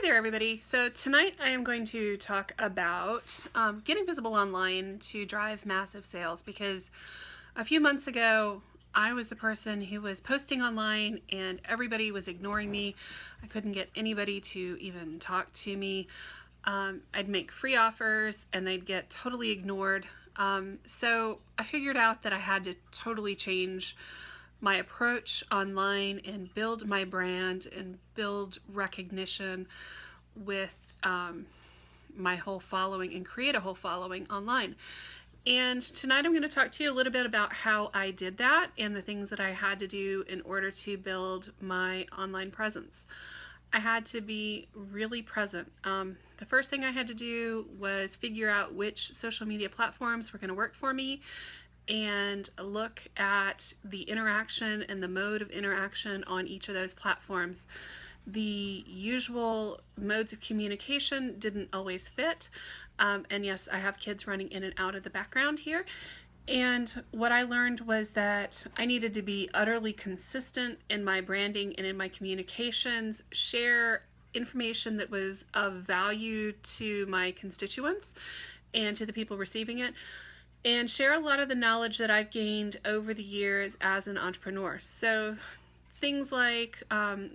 there, everybody. So tonight I am going to talk about getting visible online to drive massive sales, because a few months ago I was the person who was posting online and everybody was ignoring me. I couldn't get anybody to even talk to me. I'd make free offers and they'd get totally ignored. So I figured out that I had to totally change my approach online and build my brand and build recognition with my whole following and create a whole following online. And tonight I'm going to talk to you a little bit about how I did that and the things that I had to do in order to build my online presence. I had to be really present. The first thing I had to do was figure out which social media platforms were going to work for me and look at the interaction and the mode of interaction on each of those platforms. The usual modes of communication didn't always fit. And yes, I have kids running in and out of the background here. And what I learned was that I needed to be utterly consistent in my branding and in my communications, share information that was of value to my constituents and to the people receiving it, and share a lot of the knowledge that I've gained over the years as an entrepreneur. So things like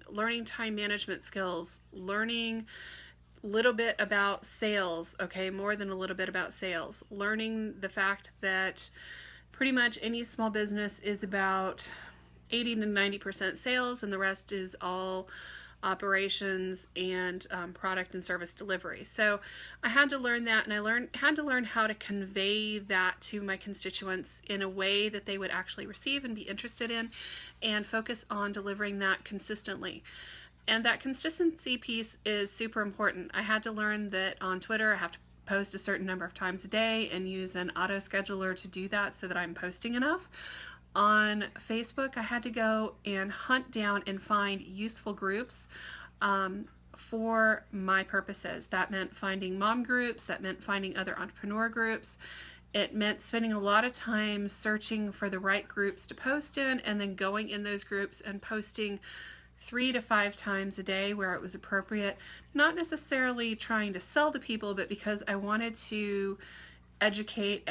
learning time management skills, learning a little bit about sales, okay, more than a little bit about sales, learning the fact that pretty much any small business is about 80 to 90% sales and the rest is all operations and product and service delivery. So I had to learn that, and I had to learn how to convey that to my constituents in a way that they would actually receive and be interested in, and focus on delivering that consistently. And that consistency piece is super important. I had to learn that on Twitter I have to post a certain number of times a day and use an auto scheduler to do that so that I'm posting enough. On Facebook, I had to go and hunt down and find useful groups for my purposes. That meant finding mom groups, that meant finding other entrepreneur groups. It meant spending a lot of time searching for the right groups to post in, and then going in those groups and posting 3 to 5 times a day where it was appropriate. Not necessarily trying to sell to people, but because I wanted to educate,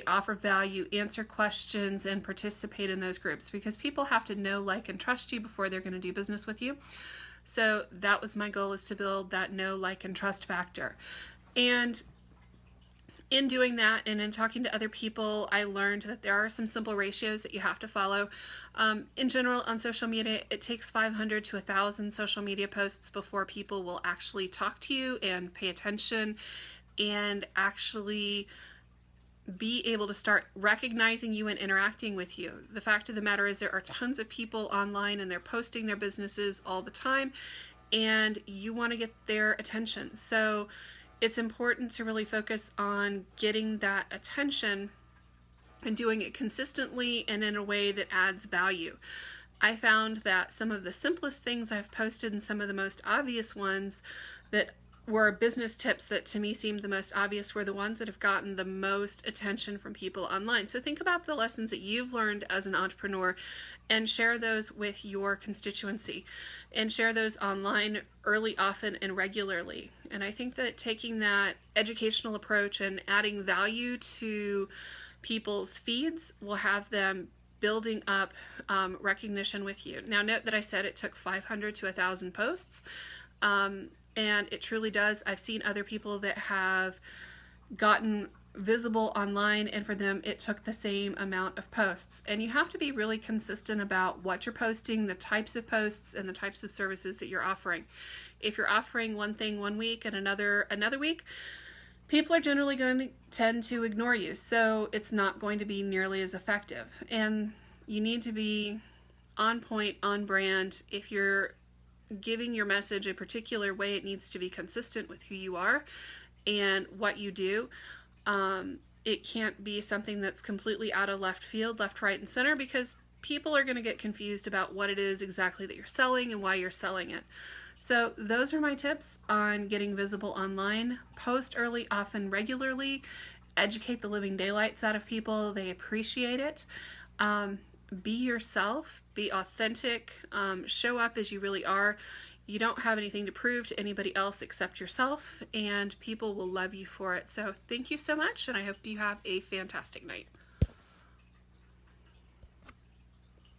offer value, answer questions, and participate in those groups, because people have to know, like, and trust you before they're going to do business with you. So that was my goal, is to build that know, like, and trust factor. And in doing that and in talking to other people, I learned that there are some simple ratios that you have to follow. In general, on social media, it takes 500 to 1,000 social media posts before people will actually talk to you and pay attention and actually be able to start recognizing you and interacting with you. The fact of the matter is, there are tons of people online and they're posting their businesses all the time, and you want to get their attention. So it's important to really focus on getting that attention and doing it consistently and in a way that adds value. I found that some of the simplest things I've posted and some of the most obvious ones that were business tips that to me seemed the most obvious were the ones that have gotten the most attention from people online. So think about the lessons that you've learned as an entrepreneur and share those with your constituency, and share those online early, often, and regularly. And I think that taking that educational approach and adding value to people's feeds will have them building up recognition with you. Now, note that I said it took 500 to 1,000 posts. And it truly does. I've seen other people that have gotten visible online, and for them it took the same amount of posts. And you have to be really consistent about what you're posting, the types of posts, and the types of services that you're offering. If you're offering one thing one week and another week, people are generally going to tend to ignore you. So it's not going to be nearly as effective. And you need to be on point, on brand. If you're giving your message a particular way, it needs to be consistent with who you are and what you do. It can't be something that's completely out of left field, left, right, and center, because people are going to get confused about what it is exactly that you're selling and why you're selling it. So those are my tips on getting visible online. Post early, often, regularly. Educate the living daylights out of people. They appreciate it. be yourself, be authentic, show up as you really are. You don't have anything to prove to anybody else except yourself, and people will love you for it. So thank you so much, and I hope you have a fantastic night.